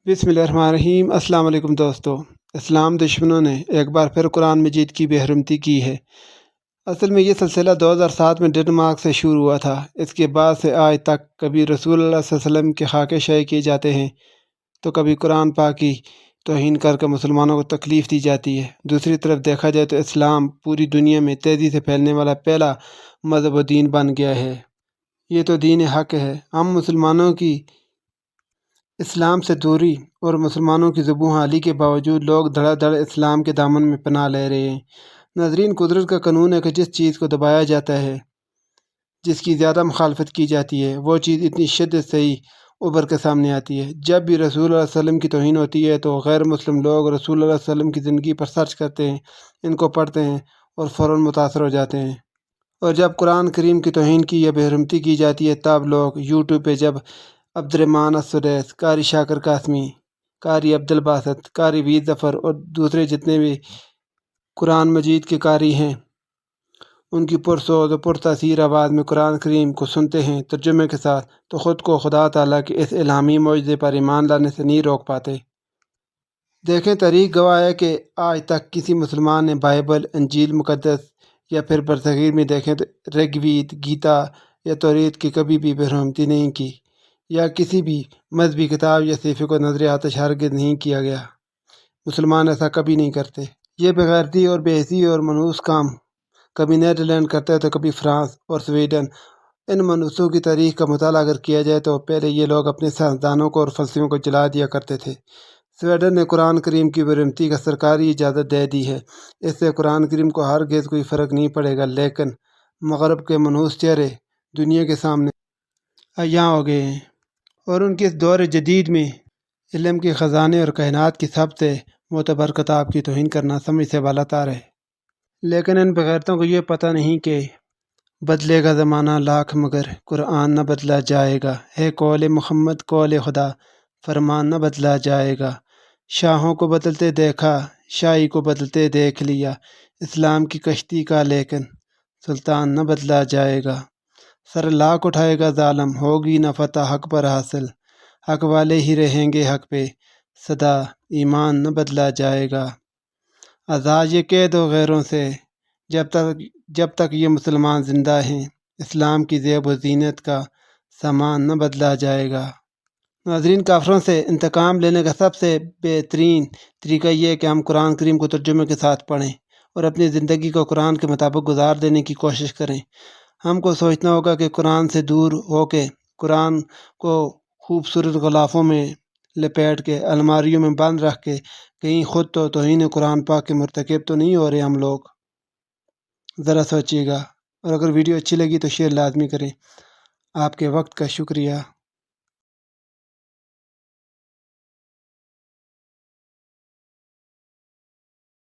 बिस्मिल्लाहिर्रहमानिर्रहीम। अस्सलाम वालेकुम दोस्तों। इस्लाम दुश्मनों ने एक बार फिर कुरान मजीद की बेहरमती की है। असल में ये सिलसिला 2007 में डेनमार्क से शुरू हुआ था। इसके बाद से आज तक कभी रसूल अल्लाह सल्लल्लाहु अलैहि वसल्लम के खाके शाये किए जाते हैं, तो कभी कुरान पाक की तौहीन करके मुसलमानों को तकलीफ़ दी जाती है। दूसरी तरफ देखा जाए तो इस्लाम पूरी दुनिया में तेज़ी से फैलने वाला पहला मज़हब व दीन बन गया है। ये तो दीन हक़ है। हम मुसलमानों की इस्लाम से दूरी और मुसलमानों की ज़ुबान हाली के बावजूद लोग धड़ाधड़ इस्लाम के दामन में पनाह ले रहे हैं। नाज़रीन, कुदरत का कानून है कि जिस चीज़ को दबाया जाता है, जिसकी ज़्यादा मुखालफत की जाती है, वो चीज़ इतनी शिद्दत से ही उभर के सामने आती है। जब भी रसूल सल्लल्लाहु अलैहि वसल्लम की तौहीन होती है तो गैर मुस्लिम लोग रसूल सल्लल्लाहु अलैहि वसल्लम की ज़िंदगी पर सर्च करते हैं, इनको पढ़ते हैं और फ़ौरन मुतासर हो जाते हैं। और जब कुरान करीम की तौहीन की या बेहरमती की जाती है, तब लोग यूट्यूब पे जब अब्दुर्रहमान असुदैस, कारी शाकर कासमी, कारी अब्दुल बासत, कारी वीर ज़फ़र और दूसरे जितने भी कुरान मजीद के कारी हैं, उनकी पुरसोज और पुरतासीर आवाज़ में कुरान करीम को सुनते हैं तर्जुमे के साथ, तो ख़ुद को खुदा ताला के इस इल्हामी मौजज़े पर ईमान लाने से नहीं रोक पाते। देखें, तारीख़ गवाह है कि आज तक किसी मुसलमान ने बाइबल, इंजील मुक़द्दस या फिर बरसग़ीर में देखें तो ऋग्वेद, गीता या तौरीत की कभी भी बेहरमती नहीं की, या किसी भी मजहबी किताब या सीफ़े को नज़र आतिश हरगिज़ नहीं किया गया। मुसलमान ऐसा कभी नहीं करते। ये बेगैरती और बेहिसी और मनहूस काम कभी नीदरलैंड करता है तो कभी फ्रांस और स्वीडन। इन मनहूसों की तारीख़ का मुताला अगर किया जाए तो पहले ये लोग अपने साइंसदानों को और फलसफियों को जला दिया करते थे। स्वीडन ने कुरान करीम की बेहरमती का सरकारी इजाज़त दे दी है। इससे कुरान करीम को हरगिज़ कोई फ़र्क नहीं पड़ेगा, लेकिन मगरब के मनहूस चेहरे दुनिया के सामने अयां हो गए हैं और उनके इस दौर जदीद में इल्म के ख़जाने और कायनात की सबसे मोतबर किताब की तौहीन करना समझ से बालातर है। लेकिन इन बेगैरतों को ये पता नहीं कि बदलेगा ज़माना लाख मगर कुरान न बदला जाएगा। है कौल मोहम्मद कौल खुदा, फरमान न बदला जाएगा। शाहों को बदलते देखा, शाही को बदलते देख लिया। इस्लाम की कश्ती का लेकिन सुल्तान न बदला जाएगा। सर लाख उठाएगा जालिम, होगी न फतह हक पर हासिल। हक वाले ही रहेंगे हक पे सदा, ईमान न बदला जाएगा। आज़ाद ये कह दो गैरों से, जब तक ये मुसलमान ज़िंदा हैं, इस्लाम की ज़ेब व ज़ीनत का सामान न बदला जाएगा। नाज़रीन, काफ़िरों से इंतकाम लेने का सबसे बेहतरीन तरीका ये है कि हम कुरान करीम को तर्जुमे के साथ पढ़ें और अपनी ज़िंदगी को कुरान के मुताबिक गुजार देने की कोशिश करें। हमको सोचना होगा कि कुरान से दूर होके कुरान को खूबसूरत ग़िलाफ़ों में लपेट के अलमारियों में बंद रख के कहीं ख़ुद तो तौहीन कुरान पाक के मुर्तकिब तो नहीं हो रहे हम लोग। ज़रा सोचिएगा। और अगर वीडियो अच्छी लगी तो शेयर लाजमी करें। आपके वक्त का शुक्रिया।